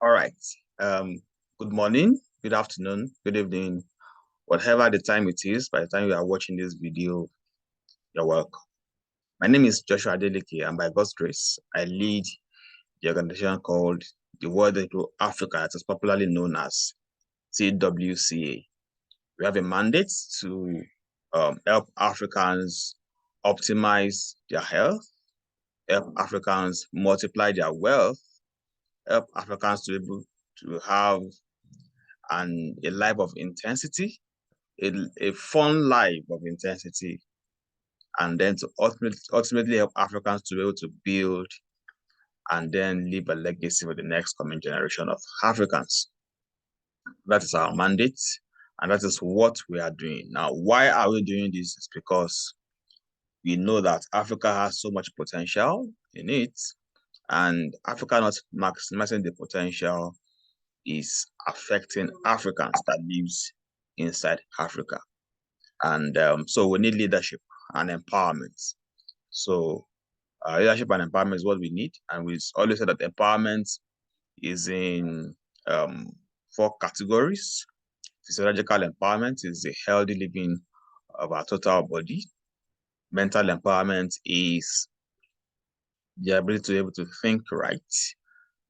All right. Um, Good morning, good afternoon, good evening, whatever the time it is. By the time you are watching this video, you're welcome. My name is Joshua Adeleke, and by God's grace, I lead the organization called the World Into Africa, that is popularly known as TWCA. We have a mandate to help Africans optimize their health, help Africans multiply their wealth, help Africans to be able to have a life of intensity, a fun life of intensity, and then to ultimately help Africans to be able to build and then leave a legacy for the next coming generation of Africans. That is our mandate, and that is what we are doing. Now, why are we doing this? It's because we know that Africa has so much potential in it, and Africa not maximizing the potential is affecting Africans that lives inside Africa. And so we need leadership and empowerment. So leadership and empowerment is what we need. And we always say that empowerment is in four categories. Physiological empowerment is the healthy living of our total body. Mental empowerment is the ability to be able to think right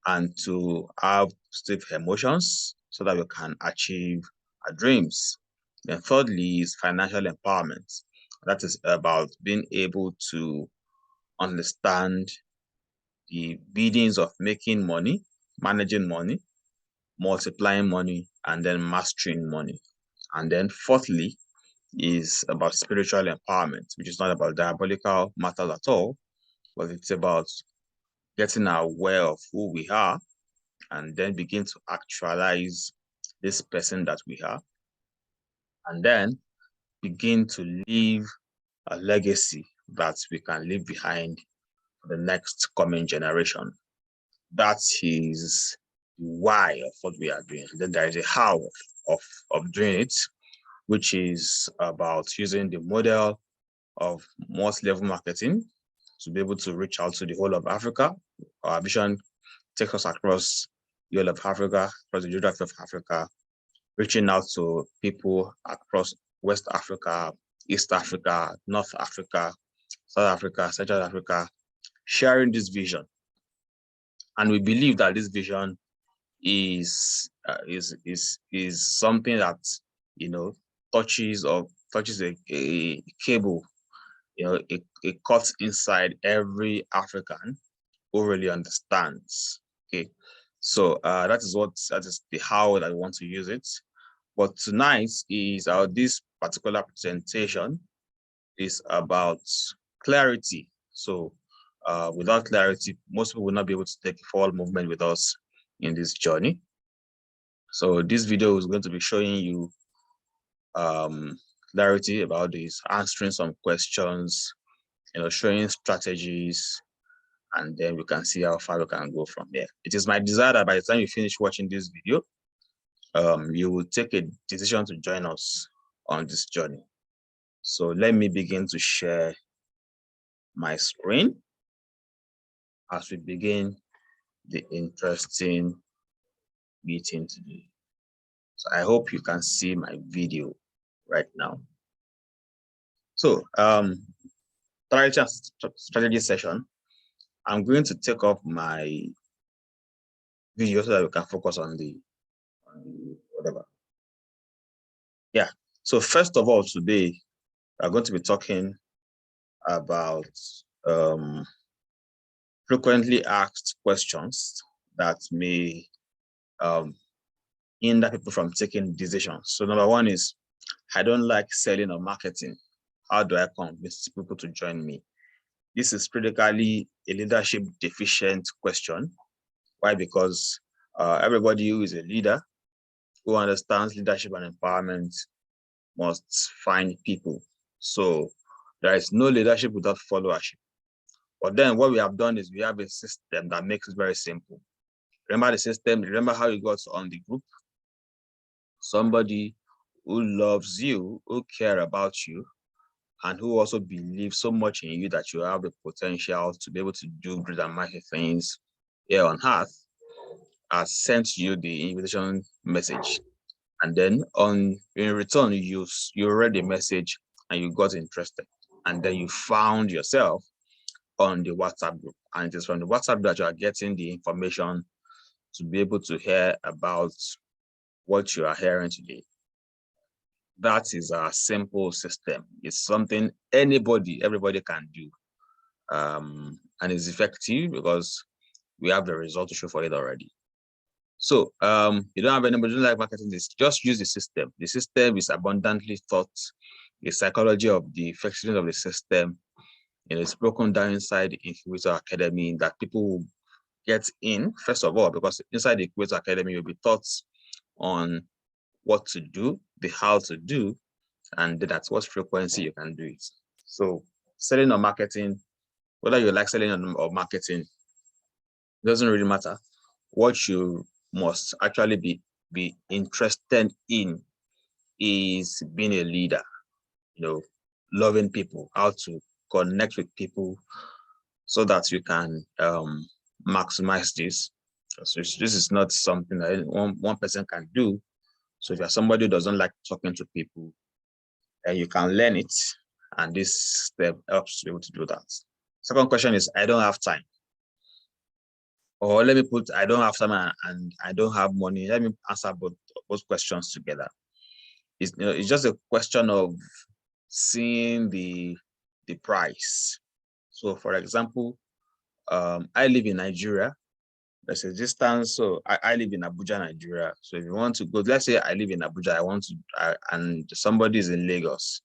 and to have stable emotions so that we can achieve our dreams. Then thirdly is financial empowerment. That is about being able to understand the biddings of making money, managing money, multiplying money, and then mastering money. And then fourthly is about spiritual empowerment, which is not about diabolical matters at all, but it's about getting aware of who we are and then begin to actualize this person that we are, and then begin to leave a legacy that we can leave behind for the next coming generation. That is the why of what we are doing. Then there is a how of doing it, which is about using the model of multi-level marketing to be able to reach out to the whole of Africa. Our vision takes us across the whole of Africa, across the geography of Africa, reaching out to people across West Africa, East Africa, North Africa, South Africa, Central Africa, sharing this vision. And we believe that this vision is something that touches a cable, it cuts inside every African who really understands. Okay, so that is the how that I want to use it. But tonight is this particular presentation is about clarity. So without clarity, most people will not be able to take forward movement with us in this journey. So this video is going to be showing you clarity about this, answering some questions, showing strategies, and then we can see how far we can go from there. It is my desire that by the time you finish watching this video, you will take a decision to join us on this journey. So let me begin to share my screen as we begin the interesting meeting today. So I hope you can see my video right now. So strategy session, I'm going to take off my video so that we can focus on the whatever. Yeah. So first of all, today we're going to be talking about frequently asked questions that may hinder people from taking decisions. So number one is, I don't like selling or marketing. How do I convince people to join me? This is critically a leadership deficient question. Why? Because everybody who is a leader, who understands leadership and empowerment, must find people. So there is no leadership without followership. But then what we have done is we have a system that makes it very simple. Remember the system? Remember how you got on the group? Somebody who loves you, who cares about you, and who also believes so much in you that you have the potential to be able to do great and mighty things here on earth, has sent you the invitation message, and then in return you read the message and you got interested, and then you found yourself on the WhatsApp group, and it is from the WhatsApp that you are getting the information to be able to hear about what you are hearing today. That is a simple system. It's something everybody can do, and it's effective because we have the result to show for it already. So you don't have anybody who like marketing this, just use the system. The system is abundantly taught. The psychology of the effectiveness of the system, it's broken down inside the Incubator Academy that people will get in, first of all, because inside the Incubator Academy, you'll be taught on what to do, the how to do, and at what frequency you can do it. So selling or marketing, whether you like selling or marketing, it doesn't really matter. What you must actually be interested in is being a leader, loving people, how to connect with people so that you can maximize this. So this is not something that one person can do. So if you're somebody who doesn't like talking to people, you can learn it, and this step helps to be able to do that. Second question is, I don't have time. Or let me put, I don't have time and I don't have money. Let me answer both questions together. It's just a question of seeing the price. So for example, I live in Nigeria. There's a distance. So I live in Abuja, Nigeria. So if you want to go, let's say I live in Abuja, and somebody is in Lagos.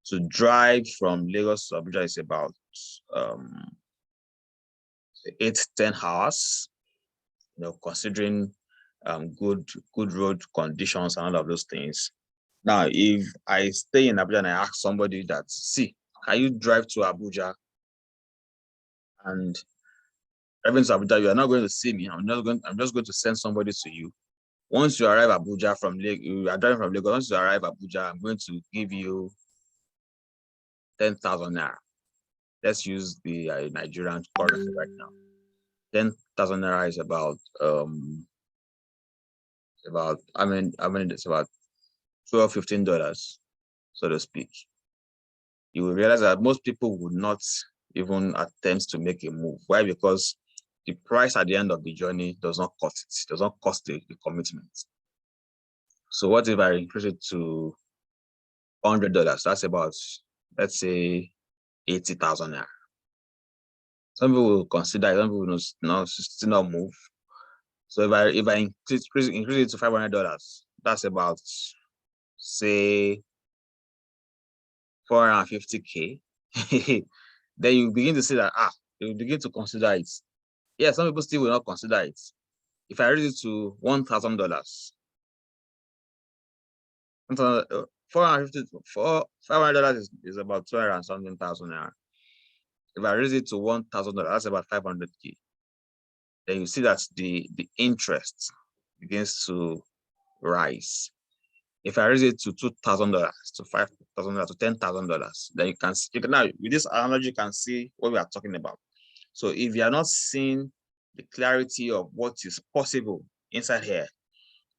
To drive from Lagos to Abuja is about 8-10 hours, considering good road conditions and all of those things. Now, if I stay in Abuja and I ask somebody that, see, can you drive to Abuja? And driving to Abuja, you are not going to see me. I'm just going to send somebody to you. Once you arrive Abuja from Lagos, you are driving from Lagos. Once you arrive Abuja, I'm going to give you 10,000 naira. Let's use the Nigerian currency right now. 10,000 naira is about it's about $12-15, so to speak. You will realize that most people would not even attempt to make a move. Why? Because the price at the end of the journey does not cost it. It does not cost the commitment. So what if I increase it to $100? That's about, let's say, 80,000 naira. Some people will consider it, some people will still not move. So if I increase it to $500, that's about, say, 450K. Then you begin to see that they will begin to consider it. Yeah, some people still will not consider it. If I raise it to $1,000, $500 is about 200 and something thousand naira. If I raise it to $1,000, that's about 500K. Then you see that the interest begins to rise. If I raise it to $2,000, to $5,000, to $10,000, then you can now with this analogy you can see what we are talking about. So if you are not seeing the clarity of what is possible inside here,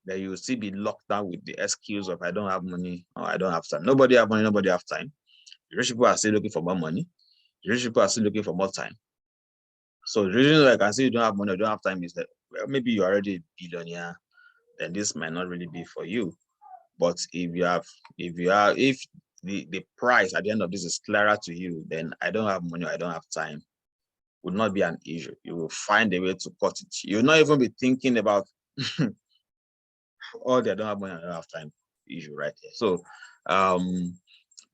then you will still be locked down with the excuse of I don't have money or I don't have time. Nobody have money, nobody have time. The rich people are still looking for more money. The rich people are still looking for more time. So the reason I can say you don't have money or don't have time is that, well, maybe you're already a billionaire, then this might not really be for you. But if the price at the end of this is clearer to you, then I don't have money, I don't have time would not be an issue. You will find a way to cut it. You'll not even be thinking about oh, they don't have money, I don't have time issue right here. So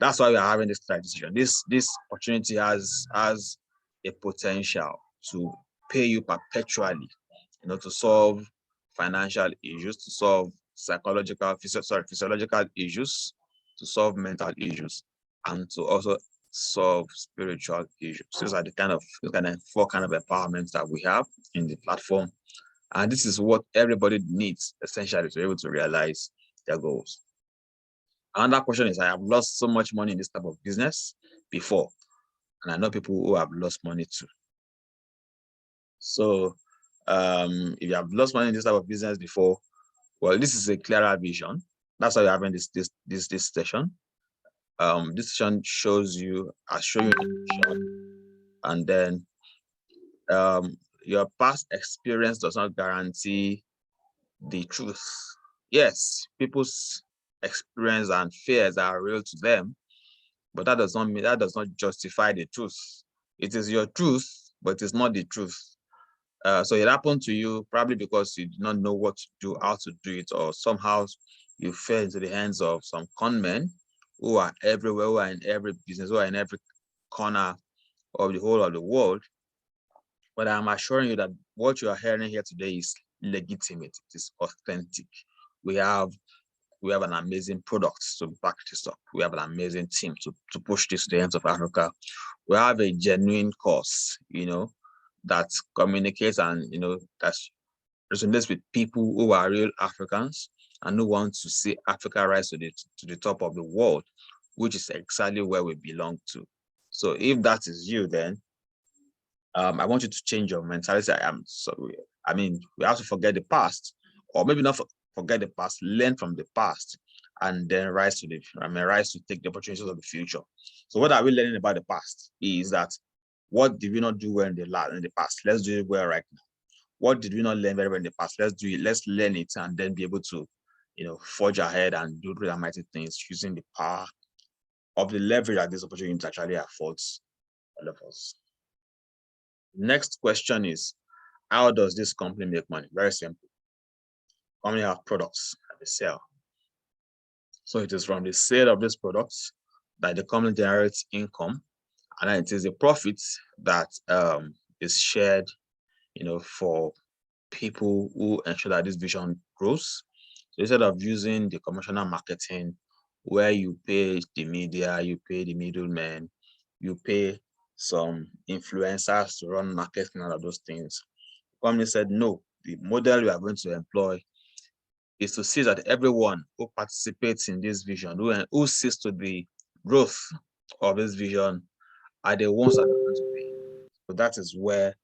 that's why we are having this decision. This opportunity has a potential to pay you perpetually, to solve financial issues, to solve physiological issues, to solve mental issues, and to also solve spiritual issues. These are the kind of 4 kind of empowerments that we have in the platform. And this is what everybody needs essentially to be able to realize their goals. Another question is, I have lost so much money in this type of business before, and I know people who have lost money too. So If you have lost money in this type of business before, well, this is a clearer vision. That's why you're having this session. This session shows you, I'll show you the vision, and then your past experience does not guarantee the truth. Yes, people's experience and fears are real to them, but that does not justify the truth. It is your truth, but it's not the truth. So it happened to you probably because you did not know what to do, how to do it, or somehow you fell into the hands of some con men who are everywhere, who are in every business, who are in every corner of the whole of the world. But I'm assuring you that what you are hearing here today is legitimate. It is authentic. We have an amazing product to back this up. We have an amazing team to push this to the ends of Africa. We have a genuine cause, that communicates and, that resonates with people who are real Africans and who want to see Africa rise to the top of the world, which is exactly where we belong to. So if that is you, then I want you to change your mentality. We have to forget the past, or maybe not forget the past, learn from the past, and then rise to take the opportunities of the future. So what are we learning about the past is that what did we not do well in the past? Let's do it well right now. What did we not learn very well in the past? Let's do it. Let's learn it and then be able to, forge ahead and do great and mighty things using the power of the leverage that this opportunity actually affords all of us. Next question is, how does this company make money? Very simple. Company have products that they sell. So it is from the sale of these products that the company generates income, and then it is the profits that is shared, for people who ensure that this vision grows. So instead of using the conventional marketing where you pay the media, you pay the middlemen, you pay some influencers to run marketing and all of those things, the company said, no, the model we are going to employ is to see that everyone who participates in this vision, who sees to the growth of this vision, are the ones that are going to pay. So that is where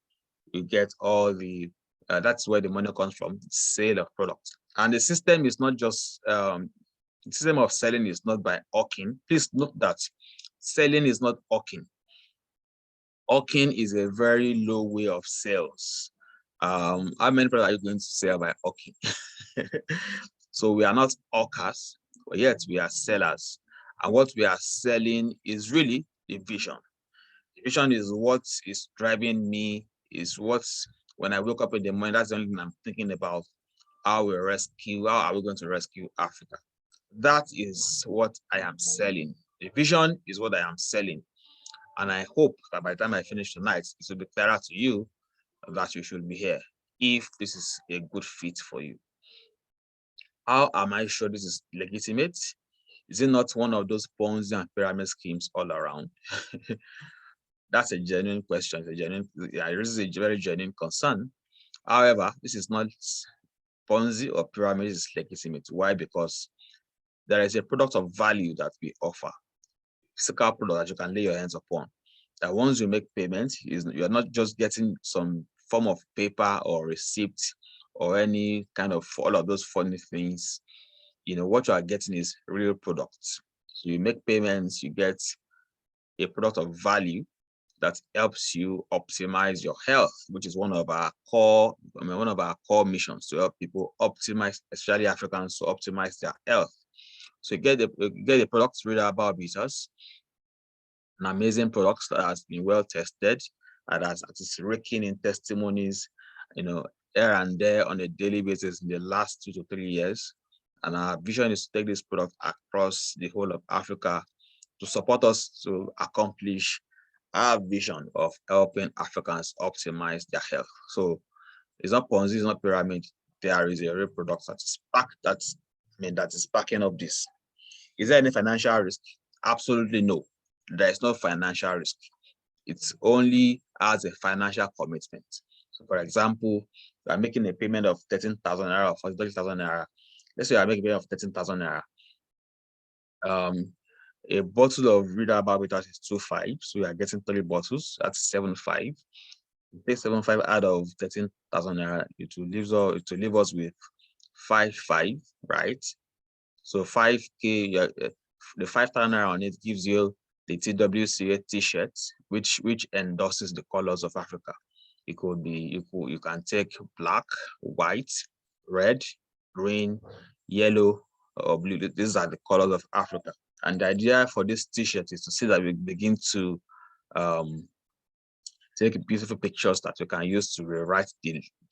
you get all the, that's where the money comes from, sale of products. And the system is not just, the system of selling is not by hawking. Please note that selling is not hawking. Hawking is a very low way of sales. How many products are you going to sell by hawking? So we are not hawkers, but yet we are sellers. And what we are selling is really the vision. The vision is what is driving me, is what, when I wake up in the morning, that's the only thing I'm thinking about. How are we going to rescue Africa? That is what I am selling. The vision is what I am selling. And I hope that by the time I finish tonight, it will be clearer to you that you should be here if this is a good fit for you. How am I sure this is legitimate? Is it not one of those Ponzi and pyramid schemes all around? That's a genuine question. This is a very genuine concern. However, this is not Ponzi or pyramid, is legitimate. Why? Because there is a product of value that we offer, physical product that you can lay your hands upon. That once you make payments, you're not just getting some form of paper or receipt or any kind of all of those funny things. What you are getting is real products. So you make payments, you get a product of value that helps you optimize your health, which is one of our core missions, to help people optimize, especially Africans, to optimize their health. So you get the products read about Bitters, an amazing product that has been well tested, that is raking in testimonies, here and there on a daily basis in the last 2 to 3 years. And our vision is to take this product across the whole of Africa to support us to accomplish our vision of helping Africans optimize their health. So it's not Ponzi, it's not pyramid. There is a real product that is backing up this. Is there any financial risk? Absolutely no. There is no financial risk. It's only as a financial commitment. So for example, you are making a payment of 13,000 naira or 40,000 naira. Let's say you are making a payment of 13,000 naira. A bottle of Reader Barbital is 2.5, so you are getting 3 bottles. That's 7.5. Take 7,500 out of 13,000 naira, it will leave us with 5,500, right? So 5K, the 5,000 naira on it gives you the TWCA t-shirt, which endorses the colors of Africa. It could be, you can take black, white, red, green, yellow, or blue. These are the colors of Africa. And the idea for this t-shirt is to see that we begin to take beautiful pictures that we can use to rewrite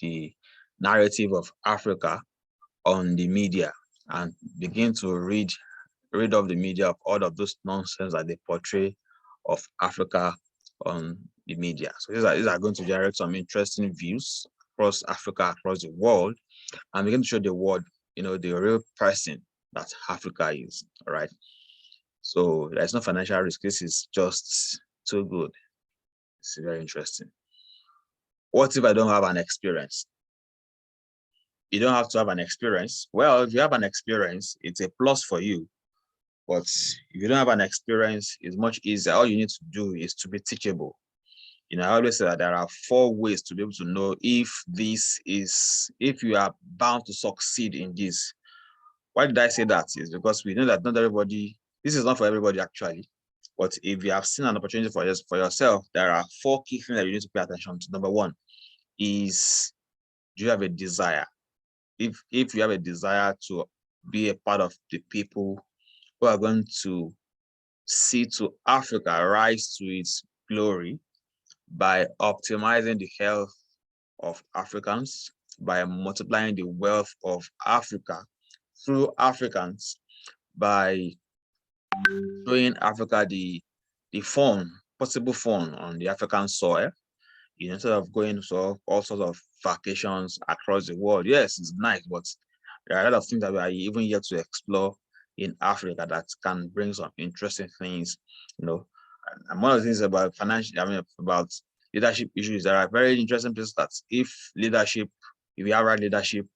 the narrative of Africa on the media, and begin to rid of the media of all of those nonsense that they portray of Africa on the media. So these are going to generate some interesting views across Africa, across the world, and begin to show the world, the real person that Africa is. All right. So there's no financial risk. This is just too good. It's very interesting. What if I don't have an experience? You don't have to have an experience. Well, if you have an experience, it's a plus for you. But if you don't have an experience, it's much easier. All you need to do is to be teachable. I always say that there are 4 ways to be able to know if you are bound to succeed in this. Why did I say that? Is because we know that not everybody, this is not for everybody actually. But if you have seen an opportunity for yourself, there are 4 key things that you need to pay attention to. Number 1 is, do you have a desire? If you have a desire to be a part of the people who are going to see to Africa rise to its glory by optimizing the health of Africans, by multiplying the wealth of Africa through Africans, by showing Africa the possible fun on the African soil, instead of going to all sorts of vacations across the world. Yes, it's nice, but there are a lot of things that we are even yet to explore in Africa that can bring some interesting things, And one of the things about about leadership issues, there are very interesting places that if we have right leadership,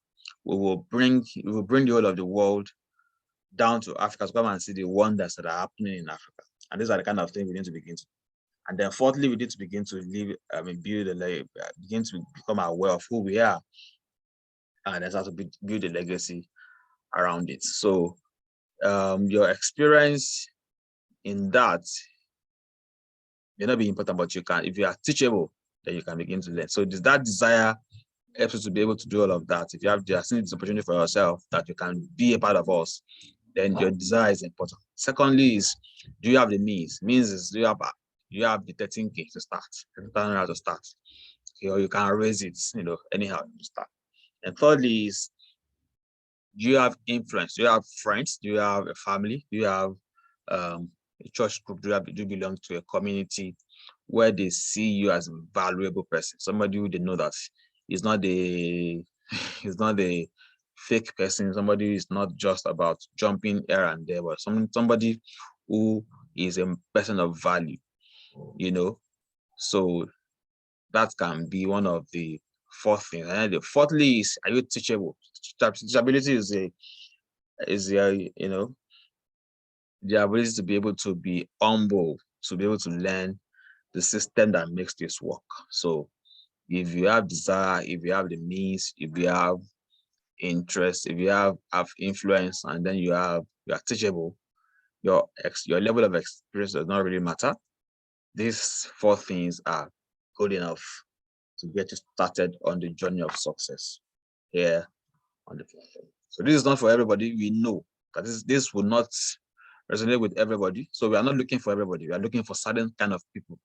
we will bring the whole of the world down to Africa to come and see the wonders that are happening in Africa. And these are the kind of things we need to begin to. And then fourthly, we need to begin to begin to become aware of who we are, and that's how to build a legacy around it. So your experience in that may not be important, but if you are teachable, then you can begin to learn. So that desire helps you to be able to do all of that. If you have seen this opportunity for yourself that you can be a part of us, then your desire is important. Secondly is, do you have the means? Means is, do you have the 13K to start, 13,000 to start, or you can raise it, anyhow to start. And thirdly is, do you have influence? Do you have friends? Do you have a family? Do you have a church group? Do you belong to a community where they see you as a valuable person? Somebody who they know that is not a fake person. Somebody who is not just about jumping here and there, but somebody who is a person of value, So that can be one of the 4 things. And the fourthly is, are you teachable? Teachability is the ability to be able to be humble, to be able to learn the system that makes this work. So if you have desire, if you have the means, if you have interest, if you have influence, and then you are teachable, your level of experience does not really matter. These 4 things are good enough to get you started on the journey of success here on the platform. So this is not for everybody. We know that this will not resonate with everybody. So we are not looking for everybody. We are looking for certain kind of people.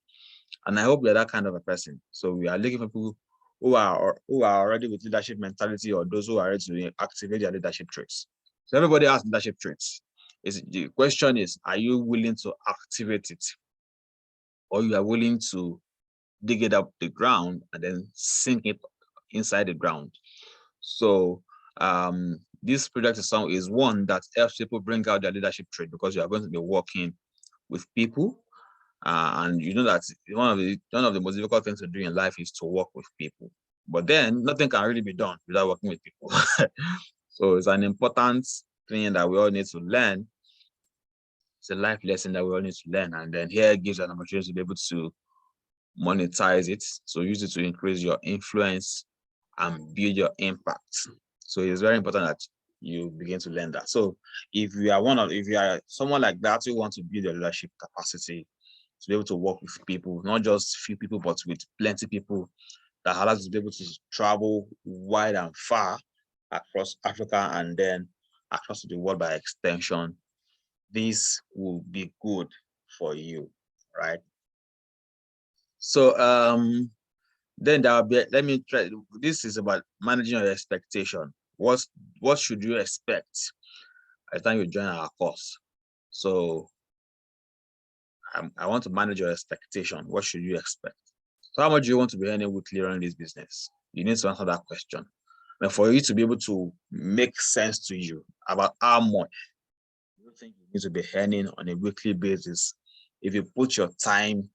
And I hope you're that kind of a person. So we are looking for people who are already with leadership mentality, or those who are ready to activate their leadership traits. So everybody has leadership traits. The question is, are you willing to activate it? Or you are willing to dig it up the ground and then sink it inside the ground? So this project is one that helps people bring out their leadership trait, because you are going to be working with people, and you know that one of the most difficult things to do in life is to work with people. But then nothing can really be done without working with people. So it's an important thing that we all need to learn. It's a life lesson that we all need to learn, and then here it gives an opportunity to be able to monetize it. So use it to increase your influence and build your impact. So it's very important that you begin to learn that. So if you are someone like that who wants to build your leadership capacity to be able to work with people, not just few people, but with plenty people, that allows you to be able to travel wide and far across Africa and then across the world by extension, this will be good for you, right? So then there'll be, let me try, this is about managing your expectation. What should you expect by the time you join our course? So I want to manage your expectation. What should you expect? So how much do you want to be earning weekly running this business? You need to answer that question. And for you to be able to make sense to you about how much you think you need to be earning on a weekly basis, if you put your time,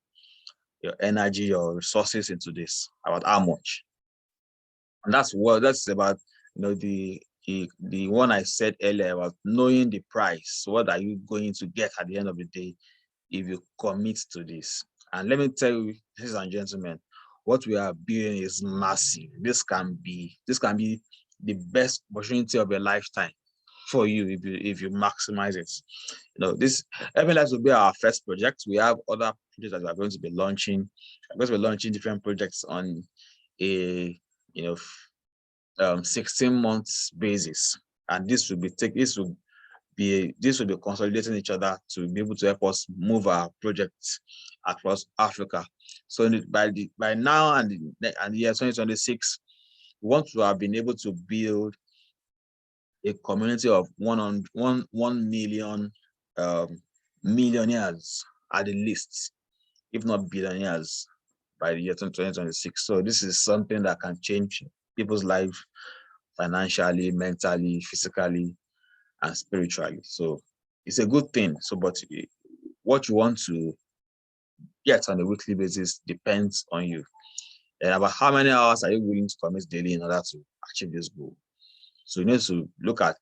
your energy, your resources into this, about how much. And that's about, the one I said earlier about knowing the price. What are you going to get at the end of the day if you commit to this? And let me tell you, ladies and gentlemen, what we are building is massive. This can be the best opportunity of your lifetime for you if you maximize it. This FLS will be our first project. We have other projects that we are going to be launching. We're going to be launching different projects on a 16 months basis, and this will be consolidating each other to be able to help us move our projects across Africa. So by now and the year 2026, we want to have been able to build a community of 1 million millionaires at the least, if not billionaires, by the year 2026. So this is something that can change people's lives financially, mentally, physically, and spiritually. So it's a good thing. So, but what you want to get on a weekly basis depends on you. And about how many hours are you willing to commit daily in order to achieve this goal? So you need to look at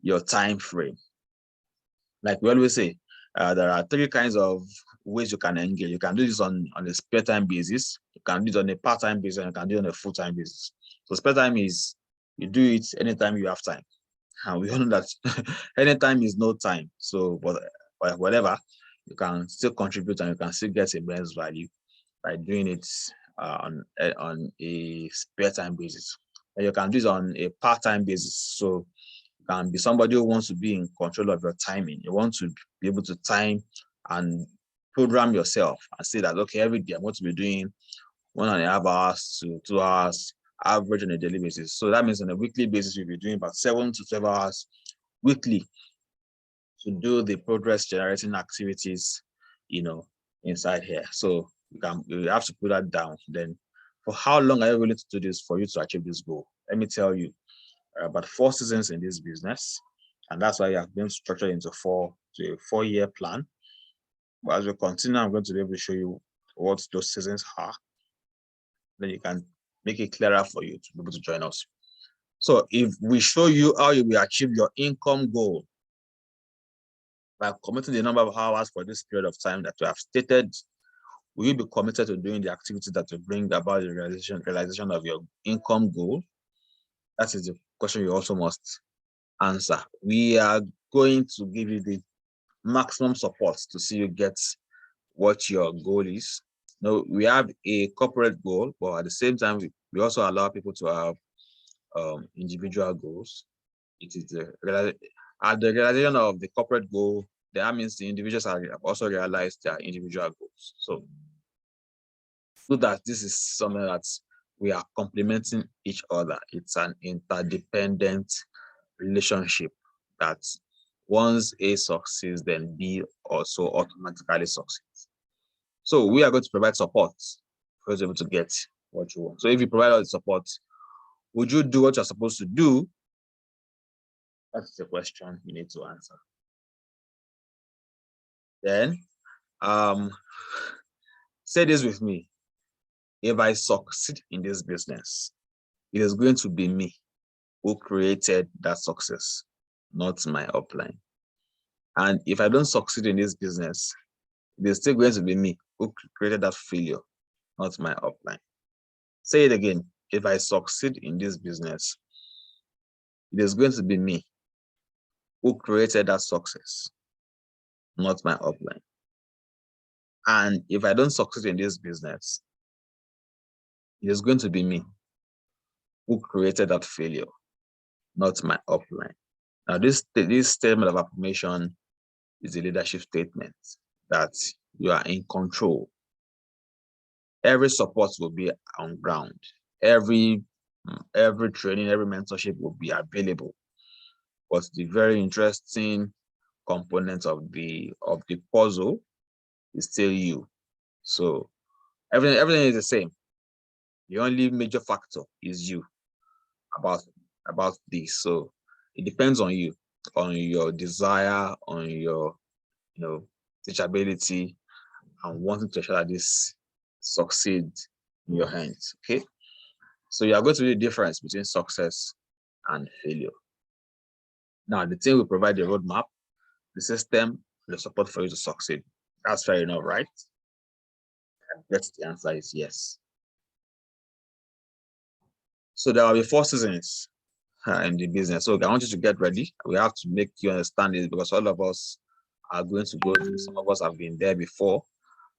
your time frame. Like we always say, there are 3 kinds of ways you can engage. You can do this on a spare time basis, you can do it on a part-time basis, and you can do it on a full-time basis. So spare time is you do it anytime you have time. And we all know that anytime is no time. So, but whatever, you can still contribute and you can still get immense value by doing it on a spare time basis. And you can do it on a part-time basis. So you can be somebody who wants to be in control of your timing. You want to be able to time and program yourself and say that, okay, every day I'm going to be doing 1.5 hours to 2 hours average on a daily basis. So that means on a weekly basis, you'll be doing about 7 to 12 hours weekly to do the progress generating activities, inside here. So you have to put that down. Then for how long are you willing to do this for you to achieve this goal? Let me tell you, about 4 seasons in this business. And that's why you have been structured into a 4-year plan. But as we continue, I'm going to be able to show you what those seasons are. Then you can make it clearer for you to be able to join us. So if we show you how you will achieve your income goal by committing the number of hours for this period of time that you have stated, will you be committed to doing the activity that will bring about the realization of your income goal? That is the question you also must answer. We are going to give you the maximum support to see you get what your goal is. Now, we have a corporate goal, but at the same time, we also allow people to have individual goals. It is at the realization of the corporate goal, that means the individuals have also realized their individual goals. So that this is something that we are complementing each other. It's an interdependent relationship that once A succeeds, then B also automatically succeeds. So we are going to provide support for you to be able to get what you want. So if you provide all the support, would you do what you're supposed to do? That's the question you need to answer. Then, say this with me. If I succeed in this business, it is going to be me who created that success, not my upline. And if I don't succeed in this business, it is still going to be me who created that failure, not my upline. Say it again. If I succeed in this business, it is going to be me who created that success, not my upline. And if I don't succeed in this business, it is going to be me who created that failure, not my upline. Now, this statement of affirmation is a leadership statement that you are in control. Every support will be on ground. Every training, every mentorship will be available. But the very interesting component of the puzzle is still you. So everything is the same. The only major factor is you about this. So it depends on you, on your desire, on your teachability, and wanting to ensure that this succeeds in your hands. Okay. So you are going to be the difference between success and failure. Now, the team will provide the roadmap, the system, the support for you to succeed. That's fair enough, right? And that's the answer is yes. So there will be 4 seasons in the business. So I want you to get ready. We have to make you understand it because all of us are going to go through. Some of us have been there before,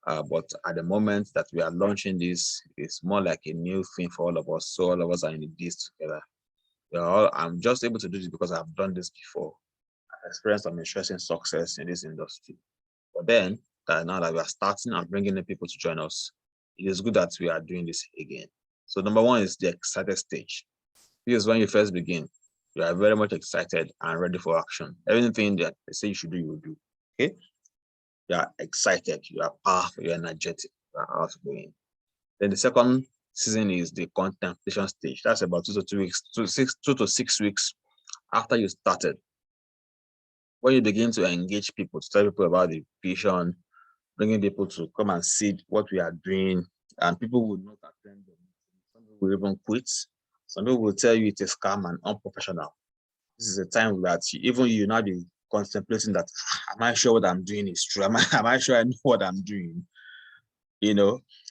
but at the moment that we are launching this, it's more like a new thing for all of us. So all of us are in this together. I'm just able to do this because I've done this before. I've experienced some interesting success in this industry. But then, now that we are starting and bringing in people to join us, it is good that we are doing this again. So number 1 is the excited stage. This is when you first begin. You are very much excited and ready for action. Everything that they say you should do, you will do. Okay? You are excited, you are powerful, you are energetic, you are outgoing. Then the second season is the contemplation stage. That's about 2 to 6 weeks after you started. When you begin to engage people, to tell people about the vision, bringing people to come and see what we are doing, and people will not attend them. Some people will even quit. Some people will tell you it is scam and unprofessional. This is a time that even you now be contemplating that, am I sure what I'm doing is true? Am I sure I know what I'm doing?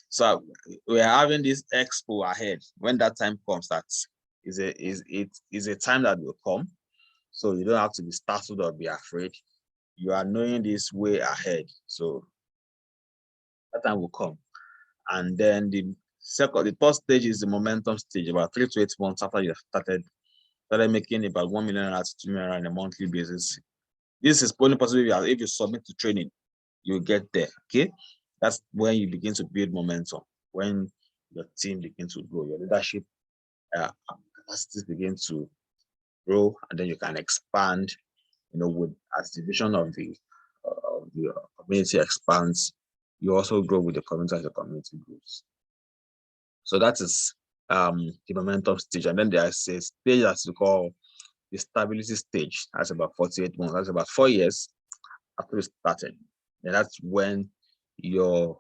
So we're having this expo ahead. When that time comes, that is a time that will come. So you don't have to be startled or be afraid. You are knowing this way ahead. So that time will come. And then the third stage is the momentum stage, about 3 to 8 months after you have started making about 1 million to 2 million on a monthly basis. This is only possible if you submit to training, you get there. Okay, that's when you begin to build momentum. When your team begins to grow, your leadership capacities begin to grow, and then you can expand. As the vision of the community expands, you also grow with the community as the community grows. So that is the momentum stage. And then there's a stage that's called the stability stage. That's about 48 months. That's about 4 years after you started. And that's when your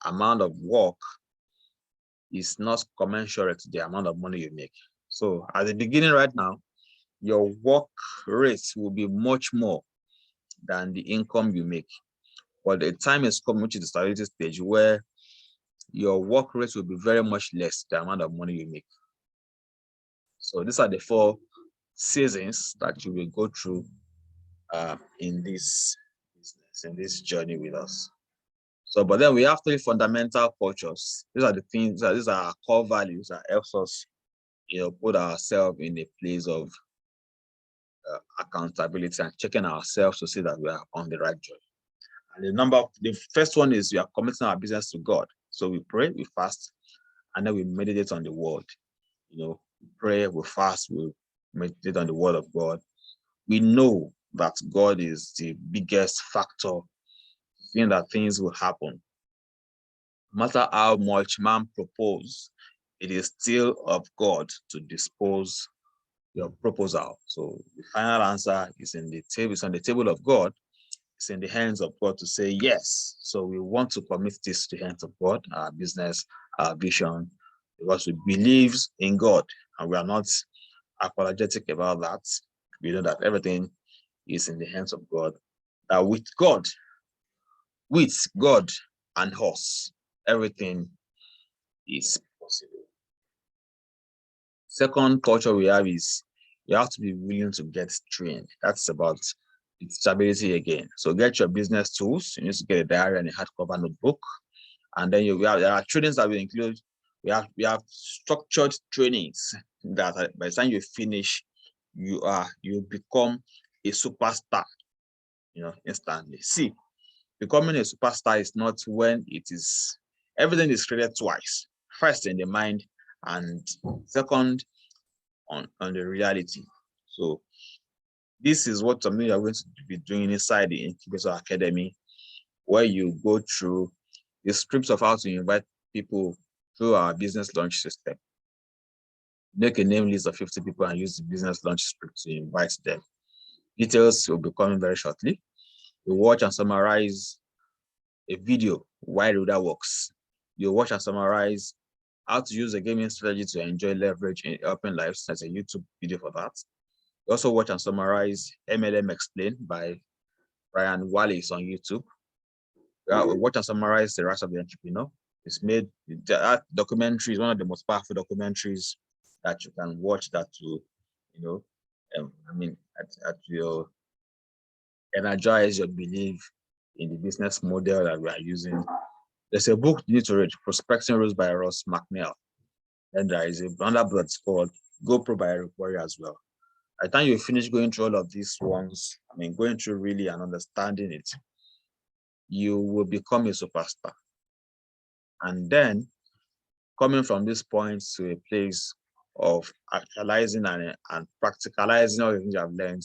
amount of work is not commensurate to the amount of money you make. So at the beginning right now, your work rate will be much more than the income you make. But the time is coming, which is the stability stage, where your work rate will be very much less than the amount of money you make. So these are the 4 seasons that you will go through in this business, in this journey with us. So, but then we have 3 fundamental cultures. These are the things, these are our core values that helps us, put ourselves in a place of accountability and checking ourselves to see that we are on the right journey. And the first one is we are committing our business to God. So we pray, we fast, and then we meditate on the word. We pray, we fast, we meditate on the word of God. We know that God is the biggest factor in that things will happen. No matter how much man propose, it is still of God to dispose your proposal. So the final answer is on the table of God. It's in the hands of God to say yes. So we want to commit this to the hands of God, our business, our vision, because we believe in God and we are not apologetic about that. We know that everything is in the hands of God. That with God and us, everything is possible. Second culture we have is you have to be willing to get trained. That's about teachability again. So get your business tools. You need to get a diary and a hardcover notebook. And then there are trainings that will include, we have structured trainings that by the time you finish, you become a superstar, instantly. See, becoming a superstar is not when everything is created twice. First in the mind, and second on the reality. So this is what something you're going to be doing inside the Incubator Academy, where you go through the scripts of how to invite people through our business launch system. Make a name list of 50 people and use the business launch script to invite them. Details will be coming very shortly. You watch and summarize a video why that works. You watch and summarize how to use a gaming strategy to enjoy leverage in helping lives. There's a YouTube video for that. You also watch and summarize MLM Explained by Brian Wallace on YouTube. Watch and summarize The Rise of the Entrepreneur. It's made, that documentary is one of the most powerful documentaries that you can watch that will, that will energize your belief in the business model that we are using. There's a book you need to read, Prospecting Rules by Ross McNeil. And there is another book that's called Go Pro by Eric Worre as well. By the time you finish going through all of these ones, going through really and understanding it, you will become a superstar. And then coming from this point to a place of actualizing and practicalizing all the things you have learned,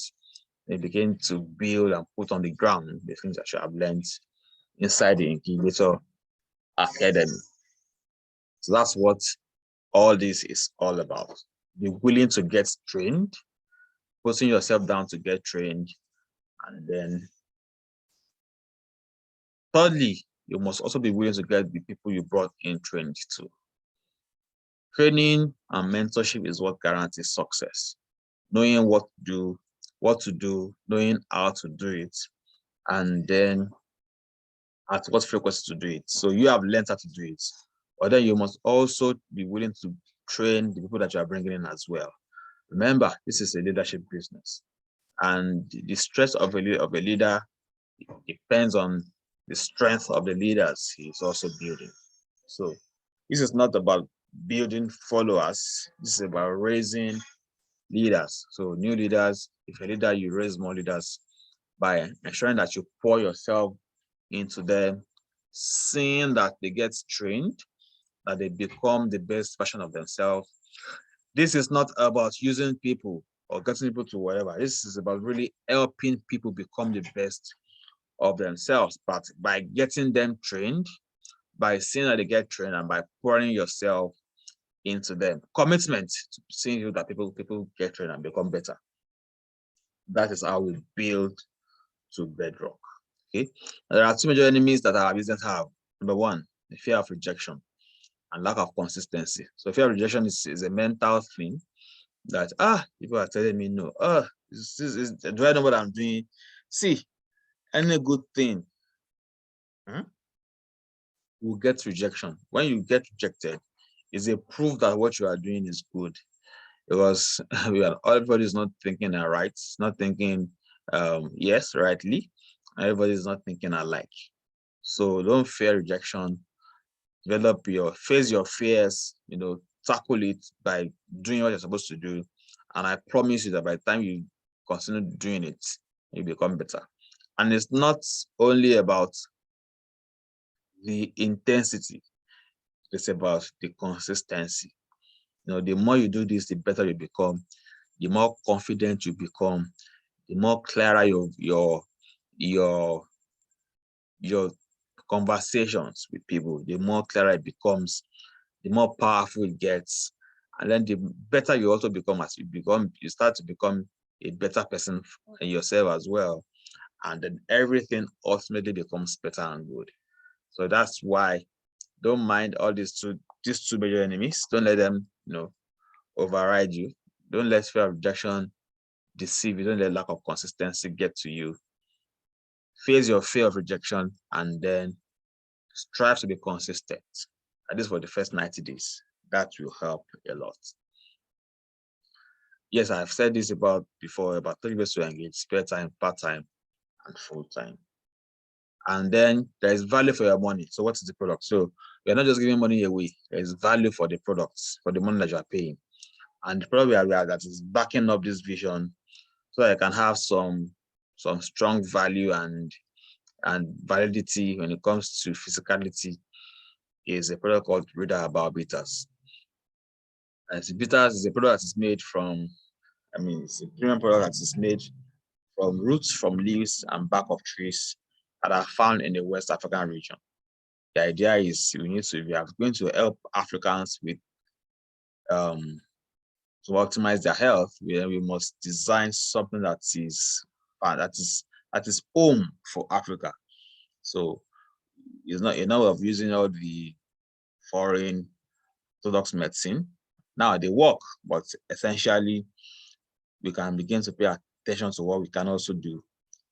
they begin to build and put on the ground the things that you have learned inside the Incubator Academy. So that's what all this is all about. Be willing to get trained, putting yourself down to get trained, and then thirdly, you must also be willing to get the people you brought in trained to. Training and mentorship is what guarantees success. Knowing what to do, knowing how to do it, and then at what frequency to do it. So you have learned how to do it, but then you must also be willing to train the people that you are bringing in as well. Remember, this is a leadership business, and the stress of a leader depends on the strength of the leaders he's also building. So this is not about building followers. This is about raising leaders. So new leaders, if a leader, you raise more leaders by ensuring that you pour yourself into them, seeing that they get trained, that they become the best version of themselves. This is not about using people or getting people to whatever. This is about really helping people become the best of themselves, but by getting them trained, by seeing that they get trained, and by pouring yourself into them. Commitment to seeing that people get trained and become better. That is how we build to bedrock. Okay. There are two major enemies that our business have. Number one, the fear of rejection and lack of consistency. So fear of rejection is a mental thing that people are telling me no. Do I know what I'm doing? See, any good thing will get rejection. When you get rejected, it's a proof that what you are doing is good. Because everybody is not thinking right, not thinking yes, rightly. Everybody is not thinking alike. So don't fear rejection. Face your fears, tackle it by doing what you're supposed to do. And I promise you that by the time you continue doing it, you become better. And it's not only about the intensity, it's about the consistency. The more you do this, the better you become, the more confident you become, the more clearer your conversations with people, the more clearer it becomes, the more powerful it gets. And then the better you also become as you start to become a better person for yourself as well. And then everything ultimately becomes better and good. So that's why don't mind all these two major enemies. Don't let them, override you. Don't let fear of rejection deceive you. Don't let lack of consistency get to you. Face your fear of rejection and then strive to be consistent. at least for the first 90 days. That will help a lot. Yes, I've said this before about 3 ways to engage: spare time, part-time, and full-time. And then there is value for your money. So what is the product? So you're not just giving money away. There is value for the products, for the money that you are paying. And the product that is backing up this vision, so I can have some strong value and validity when it comes to physicality, is a product called Reader About Bitters. And bitters is a product that is made from, it's a premium product that is made from roots, from leaves, and bark of trees that are found in the West African region. The idea is we are going to help Africans with to optimize their health. We must design something that is home for Africa. So it's not enough of using all the foreign orthodox medicine. Now they work, but essentially we can begin to pay attention to what we can also do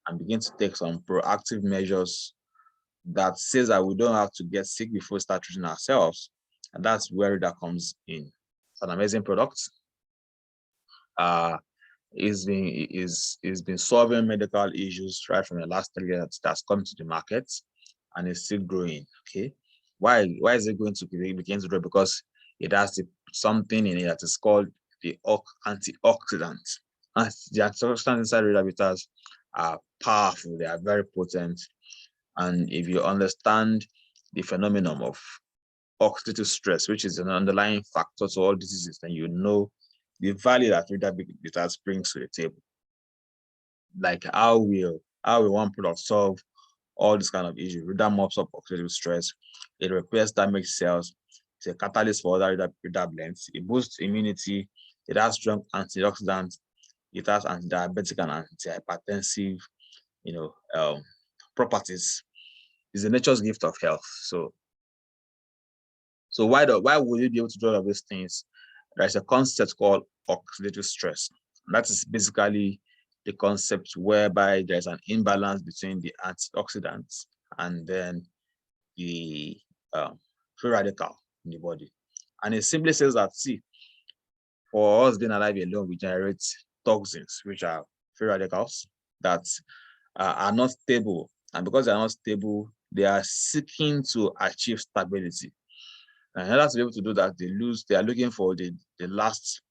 and begin to take some proactive measures that says that we don't have to get sick before we start treating ourselves. And that's where that comes in. It's an amazing product. It's been solving medical issues right from the last 3 years that's come to the market, and it's still growing. Okay, why is it going to begin to grow? Because it has something in it that is called the antioxidant. And the antioxidants inside Reader Bitters are powerful. They are very potent. And if you understand the phenomenon of oxidative stress, which is an underlying factor to all diseases, then you know the value that Reader Bitters brings to the table. Like how will one product solve all this kind of issues? Reader mops up oxidative stress, it repairs damaged cells, it's a catalyst for other Reader blends, it boosts immunity, it has strong antioxidants, it has anti-diabetic and anti-hypertensive, properties. It's the nature's gift of health. So why would you be able to do all of these things? There's a concept called oxidative stress. That is basically the concept whereby there's an imbalance between the antioxidants and then the free radical in the body. And it simply says that, see, for us being alive alone, we generate toxins, which are free radicals that are not stable. And because they are not stable, they are seeking to achieve stability. And in order to be able to do that, they are looking for the last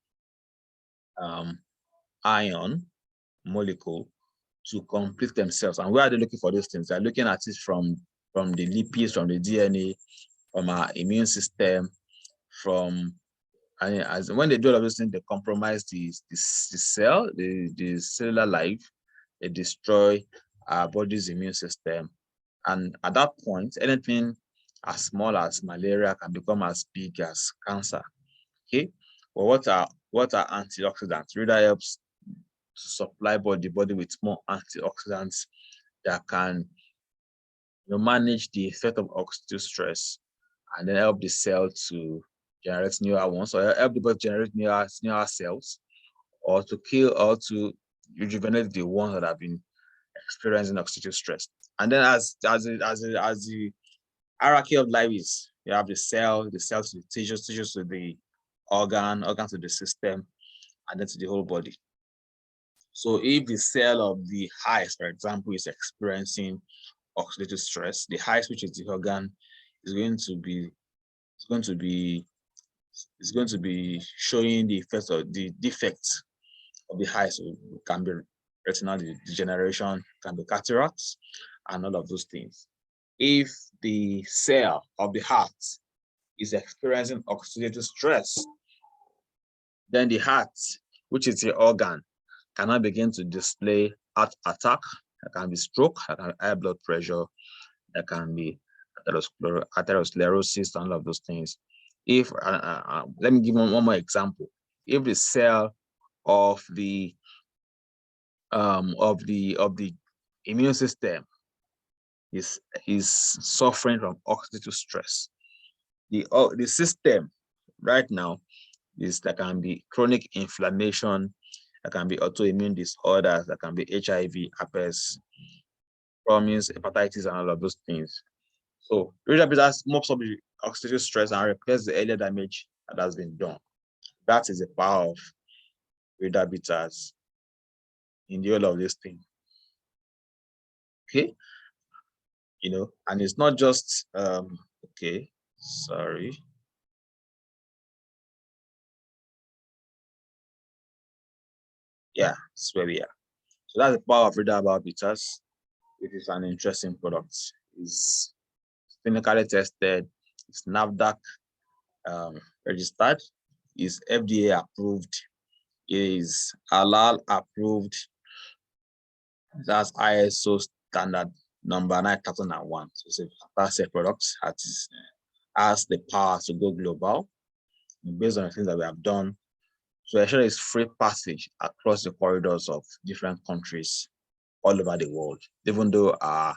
ion molecule to complete themselves. And where are they looking for these things? They're looking at it from the lipids, from the DNA, from our immune system, as when they do all of those things, they compromise the cell, the cellular life, they destroy our body's immune system. And at that point, anything as small as malaria can become as big as cancer. Okay, well, what are antioxidants? Reader helps to supply the body with more antioxidants that can manage the effect of oxidative stress and then help the cell to generate newer ones, or help the body generate newer cells, or to kill or to rejuvenate the ones that have been experiencing oxidative stress. And then as the hierarchy of life is, you have the cells to the tissues to the organs to the system, and then to the whole body. So if the cell of the highest, for example, is experiencing oxidative stress, the highest, which is the organ, is going to be showing the effects of the defects of the highest. So it can be retinal degeneration, can be cataracts, and all of those things. If the cell of the heart is experiencing oxidative stress, then the heart, which is the organ, cannot begin to display heart attack. There can be stroke, there can be high blood pressure, there can be atherosclerosis, and all of those things. If let me give one more example. If the cell of the immune system is suffering from oxidative stress, the system right now there can be chronic inflammation, there can be autoimmune disorders, there can be HIV, herpes, hepatitis, and all of those things. So Reader Bitters mops up oxidative stress and replace the earlier damage that has been done. That is the power of radar bitters in the whole of this thing. Okay, and it's not just okay, sorry. Yeah, that's where we are. So that's the power of radar bitters. It is an interesting product. It's clinically tested. It's NAFDAC registered. Is FDA approved. Is halal approved. That's ISO standard number 9001. So it's a fantastic product that has the power to go global based on the things that we have done. So ensure it's free passage across the corridors of different countries all over the world, even though our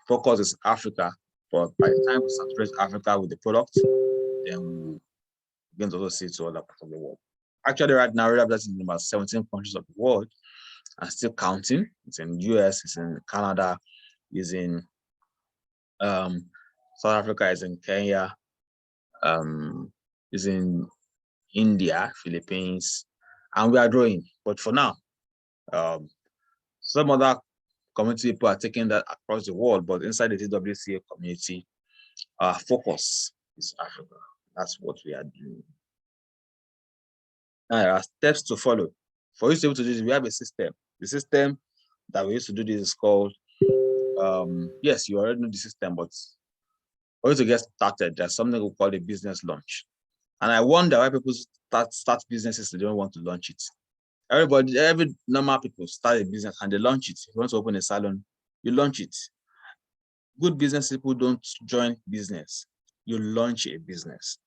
focus is Africa, but by the time we saturate Africa with the product, then we begin to also see to other parts of the world. Actually, right now, we're in about 17 countries of the world and still counting. It's in the US, it's in Canada, it's in South Africa, it's in Kenya, it's in India, Philippines, and we are growing. But for now, some other community people are taking that across the world, but inside the TWCA community, our focus is Africa. That's what we are doing. Now, there are steps to follow. For you to be able to do this, we have a system. The system that we used to do this is called, yes, you already know the system, but for you to get started, there's something we call a business launch. And I wonder why people start businesses, they don't want to launch it. Every normal people start a business and they launch it. If you want to open a salon, you launch it. Good business people don't join business. You launch a business.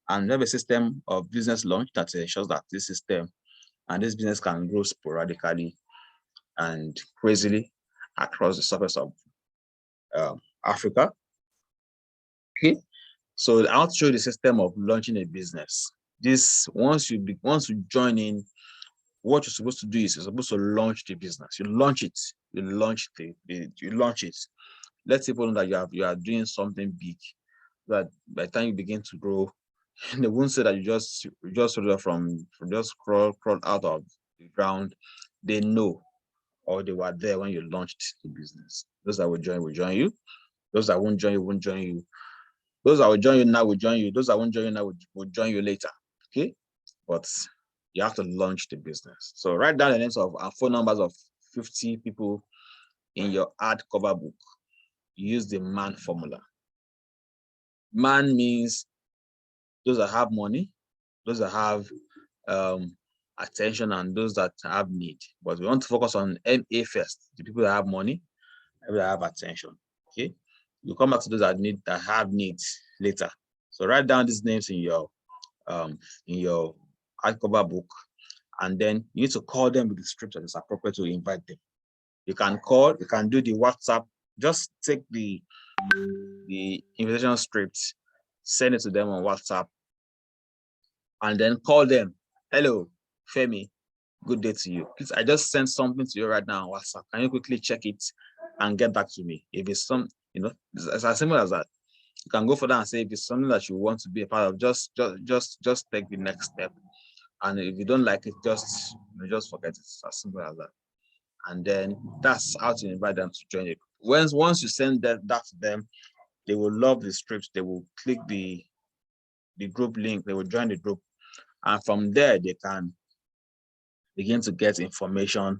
And we have a system of business launch that ensures that this system and this business can grow sporadically and crazily across the surface of Africa. Okay, so I'll show you the system of launching a business. This once you join in, what you're supposed to do is you're supposed to launch the business. You launch it. You launch it. Let people know that you are doing something big. That by the time you begin to grow, they won't say that you just sort of from just crawl out of the ground. They know, or they were there when you launched the business. Those that will join you. Those that won't join you won't join you. Those that will join you now will join you. Those that won't join you now will join you later. Okay, but you have to launch the business. So write down the names of and phone numbers of 50 people in your hardcover book. Use the MAN formula. MAN means those that have money, those that have attention, and those that have need. But we want to focus on MA first, the people that have money, people that have attention. Okay, you come back to those that have needs later. So write down these names in your hardcover book, and then you need to call them with the script that is appropriate to invite them. You can call, you can do the WhatsApp. Just take the invitation script, send it to them on WhatsApp, and then call them. Hello, Femi, good day to you. Please, I just sent something to you right now on WhatsApp. Can you quickly check it and get back to me? If it's it's as simple as that. You can go for that and say if it's something that you want to be a part of, just take the next step. And if you don't like it, just forget it. It's as simple as that. And then that's how to invite them to join it. Once you send that to them, they will love the script. They will click the group link. They will join the group, and from there they can begin to get information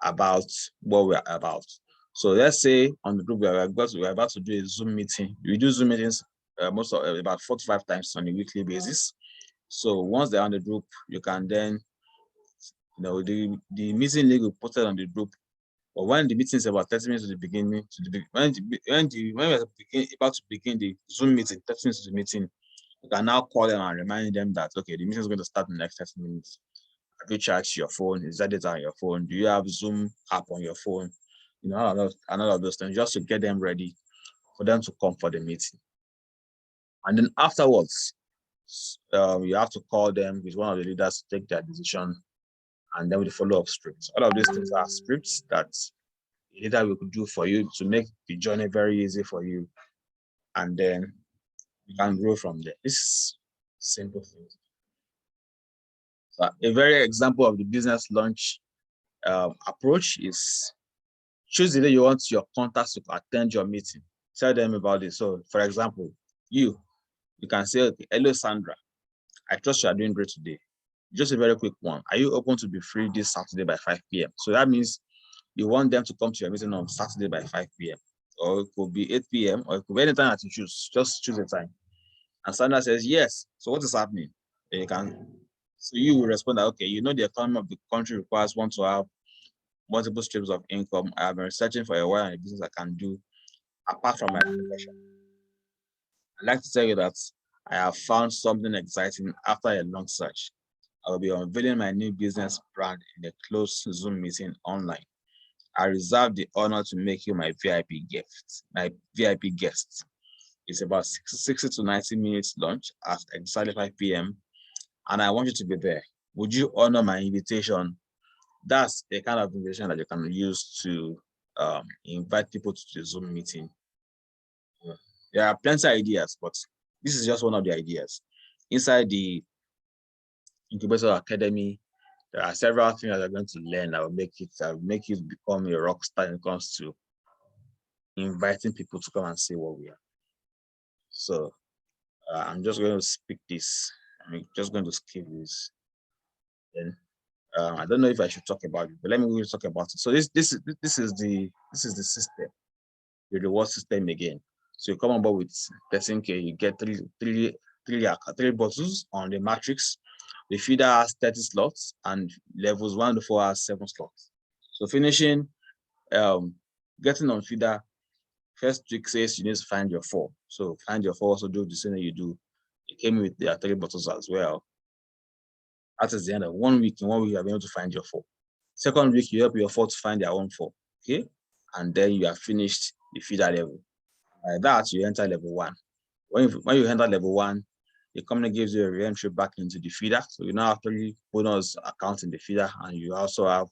about what we're about. So let's say on the group we're about to do a Zoom meeting. We do Zoom meetings about 4 to 5 times on a weekly basis. So once they're on the group, you can then, the meeting link will be posted on the group. But when the meeting is about 30 minutes to the beginning, when we're about to begin the Zoom meeting, 30 minutes to the meeting, you can now call them and remind them that, okay, the meeting is going to start in the next 30 minutes. Have you charged your phone? Is that data on your phone? Do you have Zoom app on your phone? All of those things, just to get them ready for them to come for the meeting. And then afterwards, you have to call them with one of the leaders to take their decision, and then with the follow-up scripts. All of these things are scripts that a leader will do for you to make the journey very easy for you and then you can grow from there. This is simple things. So a very example of the business launch approach is choose the day you want your contacts to attend your meeting. Tell them about it. So, for example, you can say, okay, hello, Sandra. I trust you are doing great today. Just a very quick one. Are you open to be free this Saturday by 5 p.m.? So that means you want them to come to your meeting on Saturday by 5 p.m. Or it could be 8 p.m. or it could be any time that you choose. Just choose a time. And Sandra says, yes. So what is happening? Then so you will respond that, okay, you know the economy of the country requires one to have multiple streams of income. I have been researching for a while on a business I can do apart from my profession. I'd like to tell you that I have found something exciting after a long search. I will be unveiling my new business brand in a closed Zoom meeting online. I reserve the honor to make you my VIP gift, my VIP guest. It's about 60 to 90 minutes lunch at exactly 5 p.m. and I want you to be there. Would you honor my invitation? That's the kind of invitation that you can use to invite people to the Zoom meeting. There are plenty of ideas, but this is just one of the ideas. Inside the Incubator Academy, there are several things that you're going to learn that will make you become a rock star when it comes to inviting people to come and see what we are. So I'm just going to speak this. I'm just going to skip this. Then I don't know if I should talk about it, but let me really talk about it. So this is the system, the reward system again. So you come on board with 13K, you get three bottles on the matrix. The feeder has 30 slots and levels 1 to 4 has 7 slots. So finishing, getting on feeder, first week says you need to find your 4. So find your 4, also do the same you do. It came with their 3 bottles as well. That is the end of 1 week. In 1 week, you are able to find your 4. Second week, you help your 4 to find their own 4. Okay. And then you have finished the feeder level. By that, you enter level 1. When you enter level 1, the company gives you a re-entry back into the feeder. So you now have 3 bonus accounts in the feeder, and you also have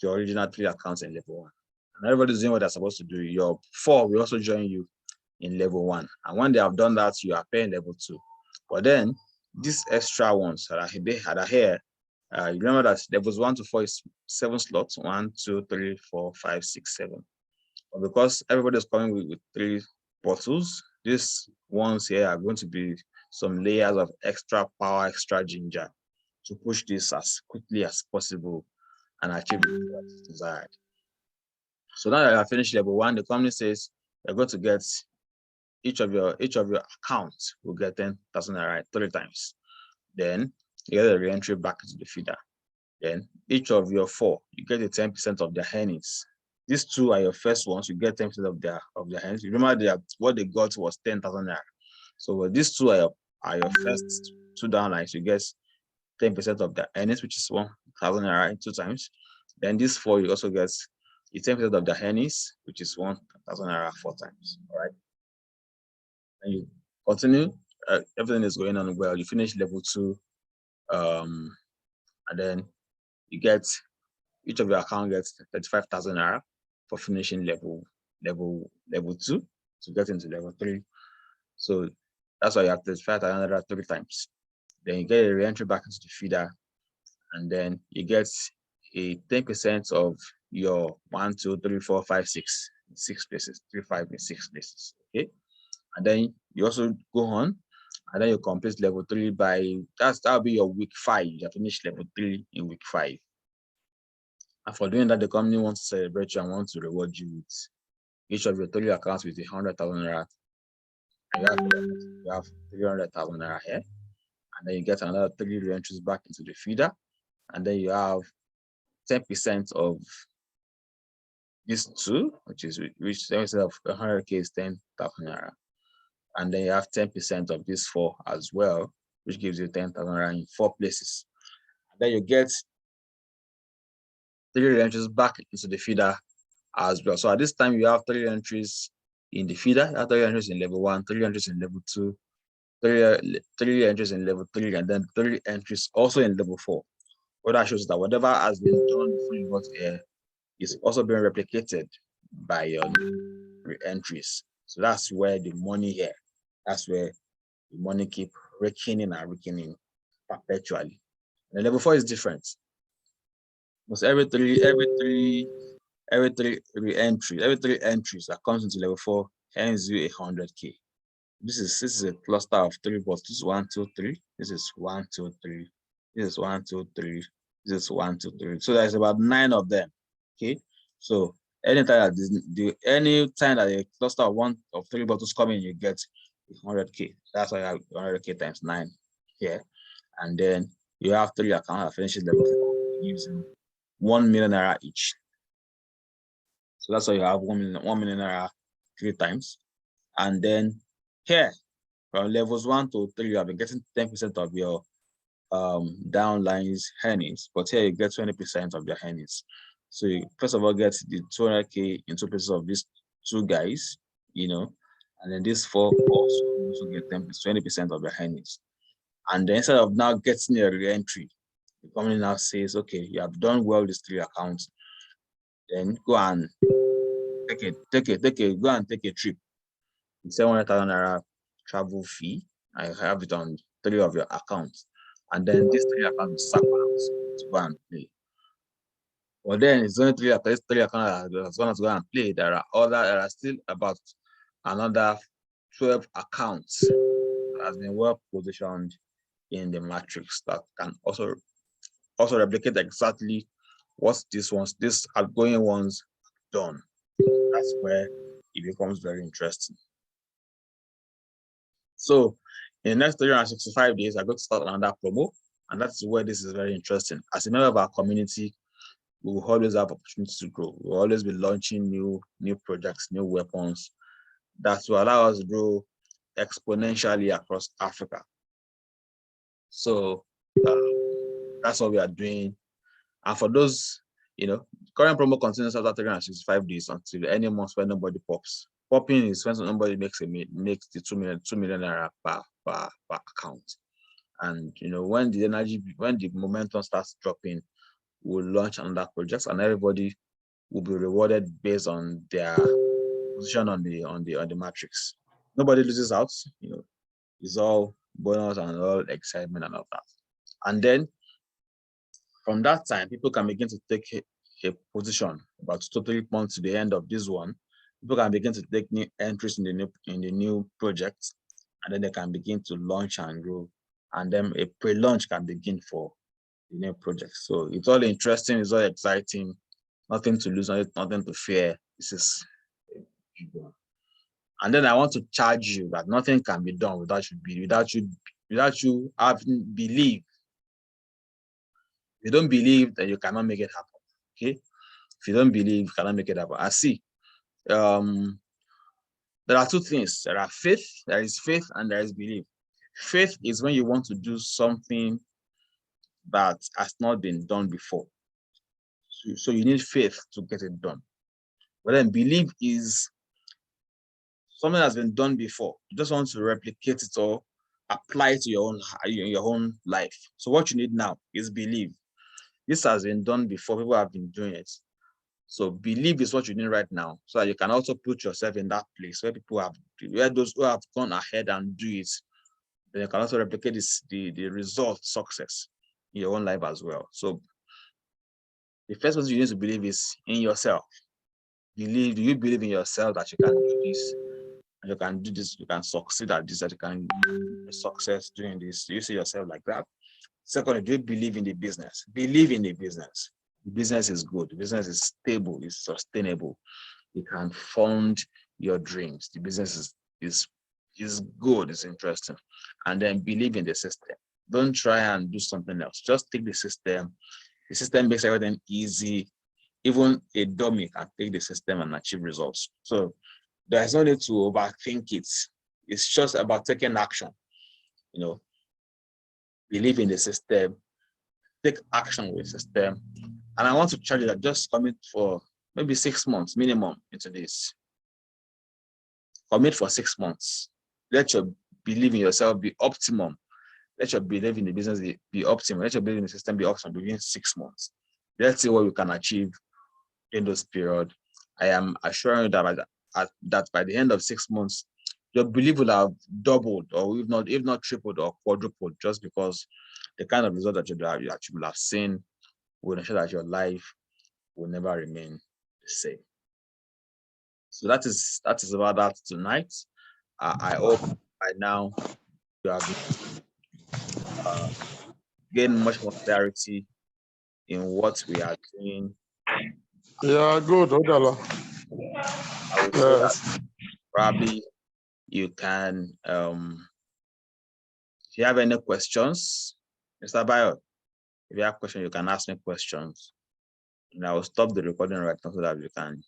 the original 3 accounts in level 1. And everybody's doing what they're supposed to do. Your 4 will also join you in level 1. And when they have done that, you are paying level 2. But then these extra ones that are here, you remember that levels 1 to 4 is 7 slots, 1, 2, 3, 4, 5, 6, 7. But because everybody's coming with 3 bottles, these ones here are going to be some layers of extra power, extra ginger to push this as quickly as possible and achieve what is desired. So now that you have finished level 1, the company says you're going to get each of your accounts will get 10,000 naira 3 times. Then you get a re-entry back into the feeder. Then each of your 4, you get a 10% of their earnings. These 2 are your first ones, you get 10% of their earnings. You remember what they got was 10,000 naira. So these 2 are your first 2 downlines. You get 10% of their earnings, which is 1,000 naira 2 times. Then these 4, you also get 10% of their earnings, which is 1,000 naira 4 times. All right. And you continue. Everything is going on well. You finish level 2, and then you get each of your account gets 35,000 naira for finishing level 2 to get into level 3. So that's why you have 35,000 naira 3 times. Then you get a re-entry back into the feeder, and then you get a 10% of your 1, 2, 3, 4, 5, 6 places, 3, 5, and 6 places. Okay, and then you also go on, and then you complete level 3 by that'll be your week 5. You have finished level 3 in week 5. And for doing that, the company wants to celebrate you and wants to reward you with each of your 3 accounts with 100,000 naira. You have 300,000 naira here, and then you get another 3 re-entries back into the feeder, and then you have 10% of these 2, which 10% of 100K is 10,000 naira, and then you have 10% of these 4 as well, which gives you 10,000 naira in 4 places. And then you get 3 entries back into the feeder as well. So at this time, you have 3 entries in the feeder, you have 3 entries in level 1, 3 entries in level 2, 3 entries in level 3, and then 3 entries also in level 4. What that shows is that whatever has been done before you got here is also being replicated by your entries. So that's where the money here That's where the money keep raking in and raking in perpetually. And level 4 is different. Because every three entries that comes into level 4 earns you 100K. This is a cluster of 3 balls. This is 1, 2, 3. This is 1, 2, 3. This is 1, 2, 3. This is 1, 2, 3. So there's about 9 of them. Okay. So anytime that a cluster of 3 bottles come in, you get 100K. That's why you have 100K times 9 here. And then you have 3 accounts that finishes level 4 using 1 million naira each. So that's why you have 1 million naira 3 times. And then here, from levels 1 to 3, you have been getting 10% of your downlines earnings, but here you get 20% of your earnings. So you first of all get the 200K in 2 pieces of these 2 guys, and then these 4 also get 20% of your earnings. And then instead of now getting a re-entry, the company now says, okay, you have done well these 3 accounts, then go and take a trip. You say 100,000 naira travel fee. I have it on 3 of your accounts, and then these 3 accounts to go and play. Well, then it's only 3 accounts that's going to go and play. There are still about another 12 accounts that has been well positioned in the matrix that can also replicate exactly what these outgoing ones done. That's where it becomes very interesting. So in the next 365 days, I'm going to start another promo, and that's where this is very interesting. As a member of our community, we will always have opportunities to grow. We'll always be launching new projects, new weapons that will allow us to grow exponentially across Africa. So that's what we are doing. And for those, current promo continues after 365 days until any month when nobody pops. Popping is when somebody makes the 2 million naira per account. And when the momentum starts dropping, we'll launch another project, and everybody will be rewarded based on their position on the matrix. Nobody loses out. It's all bonus and all excitement and all that. And then from that time, people can begin to take a position about 2 to 3 months to the end of this one. People can begin to take new entries in the new project, and then they can begin to launch and grow. And then a pre-launch can begin for the new project. So it's all interesting, it's all exciting, nothing to lose, nothing to fear. This is a big one. And then I want to charge you that nothing can be done without you having belief. If you don't believe, then you cannot make it happen. Okay? If you don't believe, you cannot make it happen. I see. There are 2 things. There is faith, and there is belief. Faith is when you want to do something that has not been done before. So you need faith to get it done. But then belief is something that's been done before. You just want to replicate it or apply it to your own life. So what you need now is belief. This has been done before. People have been doing it. So belief is what you need right now, so that you can also put yourself in that place where those who have gone ahead and do it, then you can also replicate the result success in your own life as well. So the first thing you need to believe is in yourself. Do you believe in yourself that you can do this? And you can do this, you can succeed at this, that you can have success doing this. Do you see yourself like that? Secondly, do you believe in the business? Believe in the business. The business is good. The business is stable, it's sustainable. You can fund your dreams. The business is good, it's interesting. And then believe in the system. Don't try and do something else. Just take the system. The system makes everything easy. Even a dummy can take the system and achieve results. So there's no need to overthink it. It's just about taking action. Believe in the system, take action with the system. And I want to charge you that just commit for maybe 6 months minimum into this. Commit for 6 months. Let your belief in yourself be optimum. Let your belief in the business be optimum. Let your belief in the system be optimum within 6 months. Let's see what we can achieve in those period. I am assuring you that by the end of 6 months, your belief will have doubled, or if not tripled or quadrupled, just because the kind of result that you will have seen will ensure that your life will never remain the same. So that is about that tonight. I hope by now you have gained much more clarity in what we are doing. Yeah, good, Odala. I would say that probably you can, if you have any questions, Mr. Bayo, if you have questions, you can ask me questions. And I will stop the recording right now so that we can